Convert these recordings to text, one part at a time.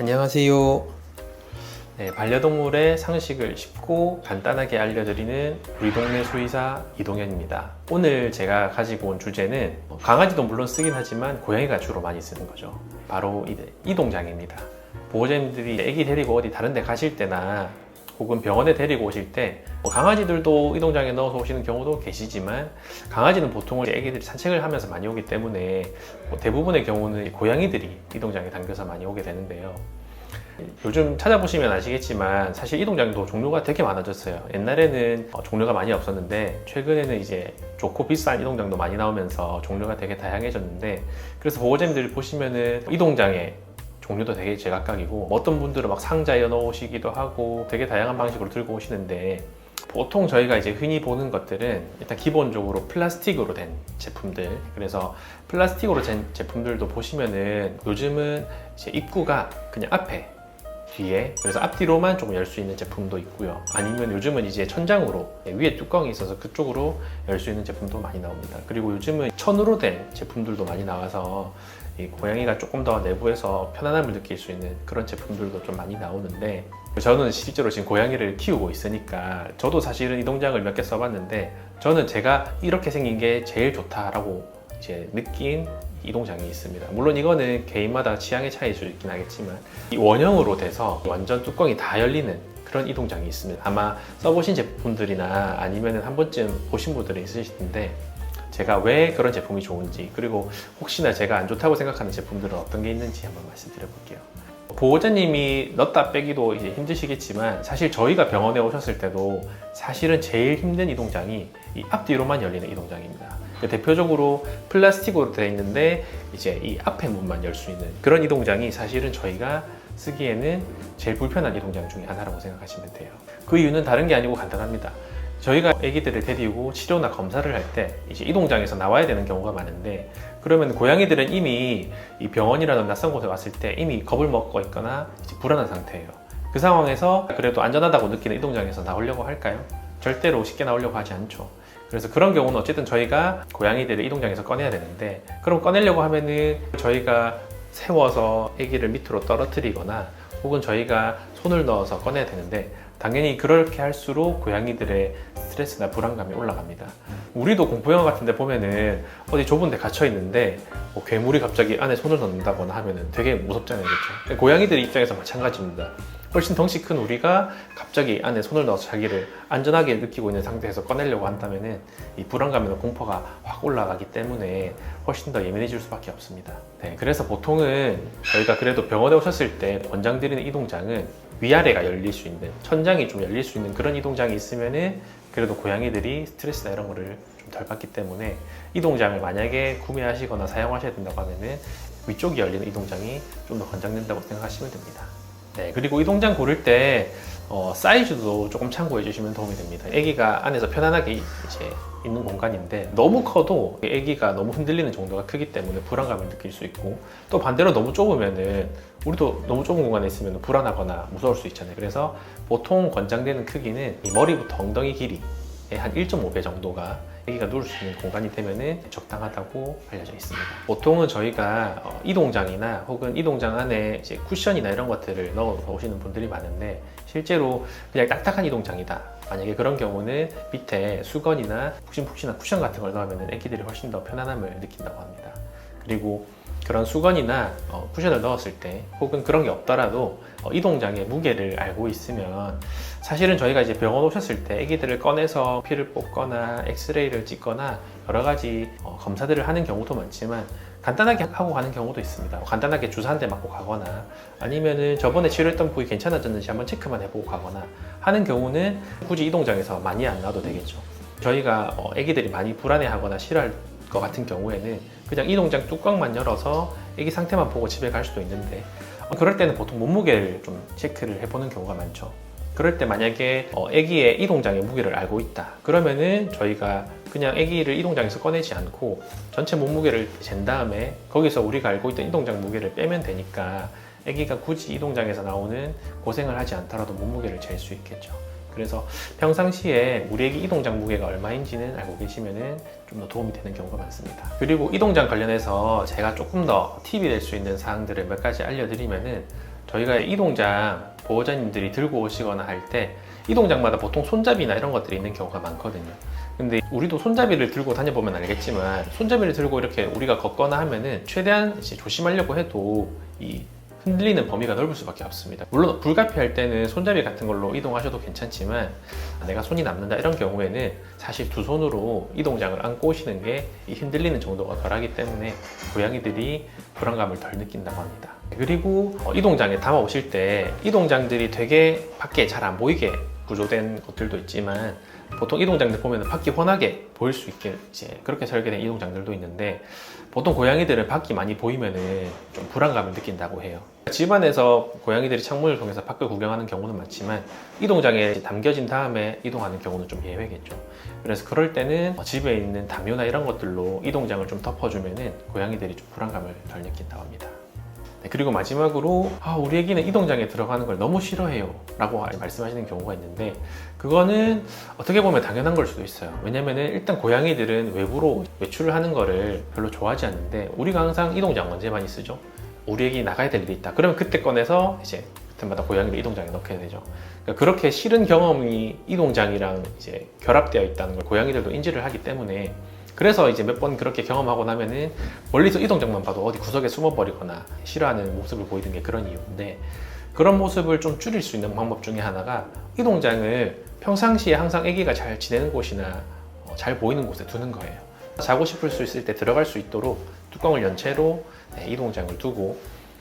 안녕하세요. 네, 반려동물의 상식을 쉽고 간단하게 알려드리는 우리 동네 수의사 이동현입니다. 오늘 제가 가지고 온 주제는 강아지도 물론 쓰긴 하지만 고양이가 주로 많이 쓰는 거죠. 바로 이동장애입니다. 보호자님들이 애기 데리고 어디 다른 데 가실 때나 혹은 병원에 데리고 오실 때 강아지들도 이동장에 넣어서 오시는 경우도 계시지만 강아지는 보통 애기들이 산책을 하면서 많이 오기 때문에 대부분의 경우는 고양이들이 이동장에 당겨서 많이 오게 되는데요. 요즘 찾아보시면 아시겠지만 사실 이동장도 종류가 되게 많아졌어요. 옛날에는 종류가 많이 없었는데 최근에는 이제 좋고 비싼 이동장도 많이 나오면서 종류가 되게 다양해졌는데, 그래서 보호자님들이 보시면은 이동장에 종류도 되게 제각각이고 어떤 분들은 막 상자에 넣으시기도 하고 되게 다양한 방식으로 들고 오시는데, 보통 저희가 이제 흔히 보는 것들은 일단 기본적으로 플라스틱으로 된 제품들, 그래서 플라스틱으로 된 제품들도 보시면은 요즘은 이제 입구가 그냥 앞에 뒤에, 그래서 앞뒤로만 조금 열 수 있는 제품도 있고요. 아니면 요즘은 이제 천장으로 위에 뚜껑이 있어서 그쪽으로 열 수 있는 제품도 많이 나옵니다. 그리고 요즘은 천으로 된 제품들도 많이 나와서 이 고양이가 조금 더 내부에서 편안함을 느낄 수 있는 그런 제품들도 좀 많이 나오는데, 저는 실제로 지금 고양이를 키우고 있으니까 저도 사실은 이동장을 몇 개 써봤는데 저는 제가 이렇게 생긴 게 제일 좋다라고 이제 느낀 이동장이 있습니다. 물론 이거는 개인마다 취향의 차이일 수 있긴 하겠지만 이 원형으로 돼서 완전 뚜껑이 다 열리는 그런 이동장이 있습니다. 아마 써보신 제품들이나 아니면 한 번쯤 보신 분들이 있으실 텐데, 제가 왜 그런 제품이 좋은지, 그리고 혹시나 제가 안 좋다고 생각하는 제품들은 어떤 게 있는지 한번 말씀드려 볼게요. 보호자님이 넣었다 빼기도 이제 힘드시겠지만 사실 저희가 병원에 오셨을 때도 사실은 제일 힘든 이동장이 이 앞뒤로만 열리는 이동장입니다. 대표적으로 플라스틱으로 되어 있는데 이제 이 앞에 문만 열 수 있는 그런 이동장이 사실은 저희가 쓰기에는 제일 불편한 이동장 중에 하나라고 생각하시면 돼요. 그 이유는 다른 게 아니고 간단합니다. 저희가 아기들을 데리고 치료나 검사를 할 때 이제 이동장에서 나와야 되는 경우가 많은데, 그러면 고양이들은 이미 이 병원이라는 낯선 곳에 왔을 때 이미 겁을 먹고 있거나 이제 불안한 상태예요. 그 상황에서 그래도 안전하다고 느끼는 이동장에서 나오려고 할까요? 절대로 쉽게 나오려고 하지 않죠. 그래서 그런 경우는 어쨌든 저희가 고양이들을 이동장에서 꺼내야 되는데, 그럼 꺼내려고 하면은 저희가 세워서 아기를 밑으로 떨어뜨리거나 혹은 저희가 손을 넣어서 꺼내야 되는데, 당연히 그렇게 할수록 고양이들의 스트레스나 불안감이 올라갑니다. 우리도 공포영화 같은 데 보면은 어디 좁은 데 갇혀 있는데 괴물이 갑자기 안에 손을 넣는다거나 하면은 되게 무섭잖아요, 그렇죠? 고양이들 입장에서 마찬가지입니다. 훨씬 덩치 큰 우리가 갑자기 안에 손을 넣어서 자기를 안전하게 느끼고 있는 상태에서 꺼내려고 한다면은 이 불안감이나 공포가 확 올라가기 때문에 훨씬 더 예민해질 수밖에 없습니다. 네, 그래서 보통은 저희가 그래도 병원에 오셨을 때 권장드리는 이동장은 위아래가 열릴 수 있는, 천장이 좀 열릴 수 있는 그런 이동장이 있으면은 그래도 고양이들이 스트레스나 이런 거를 좀 덜 받기 때문에 이동장을 만약에 구매하시거나 사용하셔야 된다고 하면은 위쪽이 열리는 이동장이 좀 더 권장된다고 생각하시면 됩니다. 네, 그리고 이동장 고를 때 사이즈도 조금 참고해 주시면 도움이 됩니다. 아기가 안에서 편안하게 이제 있는 공간인데 너무 커도 아기가 너무 흔들리는 정도가 크기 때문에 불안감을 느낄 수 있고, 또 반대로 너무 좁으면은 우리도 너무 좁은 공간에 있으면 불안하거나 무서울 수 있잖아요. 그래서 보통 권장되는 크기는 이 머리부터 엉덩이 길이의 한 1.5배 정도가 아기가 누울 수 있는 공간이 되면은 적당하다고 알려져 있습니다. 보통은 저희가 이동장이나 혹은 이동장 안에 이제 쿠션이나 이런 것들을 넣어서 오시는 분들이 많은데, 실제로 그냥 딱딱한 이동장이다, 만약에 그런 경우는 밑에 수건이나 푹신푹신한 쿠션 같은 걸 넣으면 아기들이 훨씬 더 편안함을 느낀다고 합니다. 그리고 그런 수건이나 쿠션을 넣었을 때 혹은 그런 게 없더라도 이동장의 무게를 알고 있으면, 사실은 저희가 이제 병원 오셨을 때 아기들을 꺼내서 피를 뽑거나 엑스레이를 찍거나 여러 가지 검사들을 하는 경우도 많지만 간단하게 하고 가는 경우도 있습니다. 간단하게 주사 한 대 맞고 가거나 아니면은 저번에 치료했던 부위 괜찮아졌는지 한번 체크만 해보고 가거나 하는 경우는 굳이 이동장에서 많이 안 놔도 되겠죠. 저희가 아기들이 많이 불안해하거나 싫어할 것 같은 경우에는 그냥 이동장 뚜껑만 열어서 아기 상태만 보고 집에 갈 수도 있는데, 그럴 때는 보통 몸무게를 좀 체크를 해보는 경우가 많죠. 그럴 때 만약에 아기의 이동장의 무게를 알고 있다, 그러면은 저희가 그냥 아기를 이동장에서 꺼내지 않고 전체 몸무게를 잰 다음에 거기서 우리가 알고 있던 이동장 무게를 빼면 되니까 아기가 굳이 이동장에서 나오는 고생을 하지 않더라도 몸무게를 잴 수 있겠죠. 그래서 평상시에 우리 애기 이동장 무게가 얼마인지는 알고 계시면 좀 더 도움이 되는 경우가 많습니다. 그리고 이동장 관련해서 제가 조금 더 팁이 될 수 있는 사항들을 몇 가지 알려드리면은, 저희가 이동장 보호자님들이 들고 오시거나 할 때 이동장마다 보통 손잡이나 이런 것들이 있는 경우가 많거든요. 근데 우리도 손잡이를 들고 다녀보면 알겠지만 손잡이를 들고 이렇게 우리가 걷거나 하면은 최대한 이제 조심하려고 해도 이 흔들리는 범위가 넓을 수밖에 없습니다. 물론 불가피할 때는 손잡이 같은 걸로 이동하셔도 괜찮지만 내가 손이 남는다 이런 경우에는 사실 두 손으로 이동장을 안고 오시는 게 이 흔들리는 정도가 덜하기 때문에 고양이들이 불안감을 덜 느낀다고 합니다. 그리고 이동장에 담아 오실 때 이동장들이 되게 밖에 잘 안 보이게 구조된 것들도 있지만 보통 이동장들 보면 밖이 훤하게 보일 수 있게 이제 그렇게 설계된 이동장들도 있는데 보통 고양이들은 밖이 많이 보이면은 좀 불안감을 느낀다고 해요. 집안에서 고양이들이 창문을 통해서 밖을 구경하는 경우는 많지만 이동장에 담겨진 다음에 이동하는 경우는 좀 예외겠죠. 그래서 그럴 때는 집에 있는 담요나 이런 것들로 이동장을 좀 덮어주면은 고양이들이 좀 불안감을 덜 느낀다고 합니다. 그리고 마지막으로 우리 애기는 이동장에 들어가는 걸 너무 싫어해요 라고 말씀하시는 경우가 있는데 그거는 어떻게 보면 당연한 걸 수도 있어요. 왜냐면은 일단 고양이들은 외부로 외출을 하는 거를 별로 좋아하지 않는데 우리가 항상 이동장 언제 많이 쓰죠? 우리 애기 나가야 될 일이 있다 그러면 그때 꺼내서 이제 그때마다 고양이를 이동장에 넣게 되죠. 그러니까 그렇게 싫은 경험이 이동장이랑 이제 결합되어 있다는 걸 고양이들도 인지를 하기 때문에 그래서 이제 몇 번 그렇게 경험하고 나면은 멀리서 이동장만 봐도 어디 구석에 숨어버리거나 싫어하는 모습을 보이는 게 그런 이유인데 그런 모습을 좀 줄일 수 있는 방법 중에 하나가 이동장을 평상시에 항상 아기가 잘 지내는 곳이나 잘 보이는 곳에 두는 거예요. 자고 싶을 수 있을 때 들어갈 수 있도록 뚜껑을 연 채로 이동장을 두고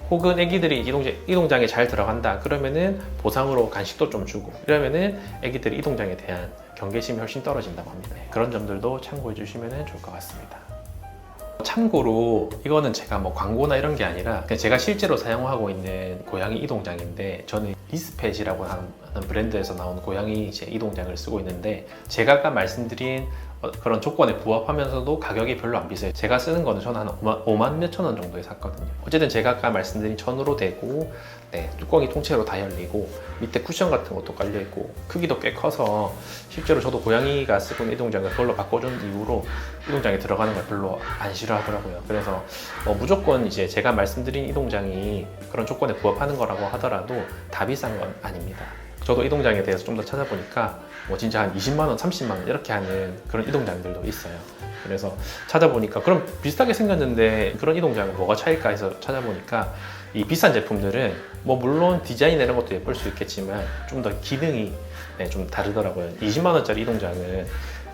혹은 아기들이 이동장에 잘 들어간다 그러면은 보상으로 간식도 좀 주고 이러면은 아기들이 이동장에 대한 경계심이 훨씬 떨어진다고 합니다. 그런 점들도 참고해 주시면 좋을 것 같습니다. 참고로 이거는 제가 뭐 광고나 이런 게 아니라 그냥 제가 실제로 사용하고 있는 고양이 이동장인데 저는 리스펫이라고 하는 브랜드에서 나온 고양이 이제 이동장을 쓰고 있는데 제가 아까 말씀드린 그런 조건에 부합하면서도 가격이 별로 안 비싸요. 제가 쓰는 거는 저는 한 5만 몇천 원 정도에 샀거든요. 어쨌든 제가 아까 말씀드린 천으로 되고 뚜껑이 통째로 다 열리고 밑에 쿠션 같은 것도 깔려있고 크기도 꽤 커서 실제로 저도 고양이가 쓰고 있는 이동장을 그걸로 바꿔준 이후로 이동장에 들어가는 걸 별로 안 싫어하더라고요. 그래서 무조건 이제 제가 말씀드린 이동장이 그런 조건에 부합하는 거라고 하더라도 다 비싼 건 아닙니다. 저도 이동장에 대해서 좀 더 찾아보니까 진짜 한 20만 원, 30만 원 이렇게 하는 그런 이동장들도 있어요. 그래서 찾아보니까 그럼 비슷하게 생겼는데 그런 이동장은 뭐가 차일까 해서 찾아보니까 이 비싼 제품들은 물론 디자인 이런 것도 예쁠 수 있겠지만 좀 더 기능이 좀 다르더라고요. 20만 원짜리 이동장은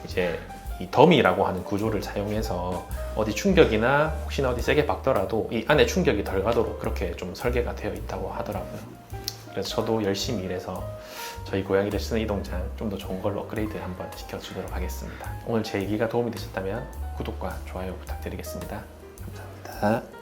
이제 이 더미라고 하는 구조를 사용해서 어디 충격이나 혹시나 어디 세게 박더라도 이 안에 충격이 덜 가도록 그렇게 좀 설계가 되어 있다고 하더라고요. 그래서 저도 열심히 일해서 저희 고양이들 쓰는 이동장 좀 더 좋은 걸로 업그레이드 한번 시켜주도록 하겠습니다. 오늘 제 얘기가 도움이 되셨다면 구독과 좋아요 부탁드리겠습니다. 감사합니다.